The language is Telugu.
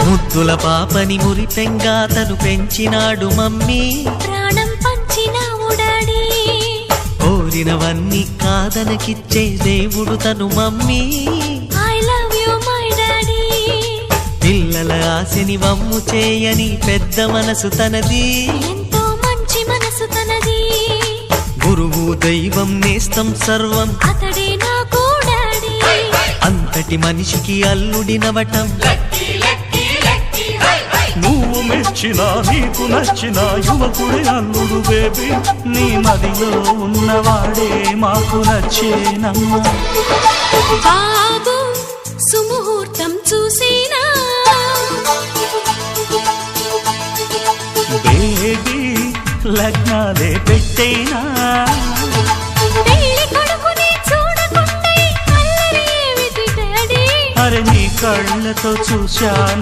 ముద్దుల పాపని మురిపెంగా తను పెంచినాడు మమ్మీ, ప్రాణం పంచినావు డాడీ. కోరినవన్నీ కాదనకిచ్చే దేవుడు తను mummy. I love you my daddy. పిల్లల ఆశని వమ్ము చేయని పెద్ద మనసు తనది, ఎంతో మంచి మనసు తనది. గురువు దైవం నేస్తం సర్వం అతడే నాకు డాడీ. అంతటి మనిషికి అల్లుడినవటం. నువ్వు మెచ్చినా నీకు నచ్చిన యువకుడే అల్లుడు బేబీ, నీ మదిలో ఉన్నవాడే మాకు నచ్చేనమ్మా. బాబు సుముహూర్తం చూసినా, బేబీ లగ్నాలే పెట్టేనా. పెళ్లి కొడుకుని చూడకుండా అల్లరి ఏమిటి డాడీ? అరే నీ కళ్ళతో చూశాను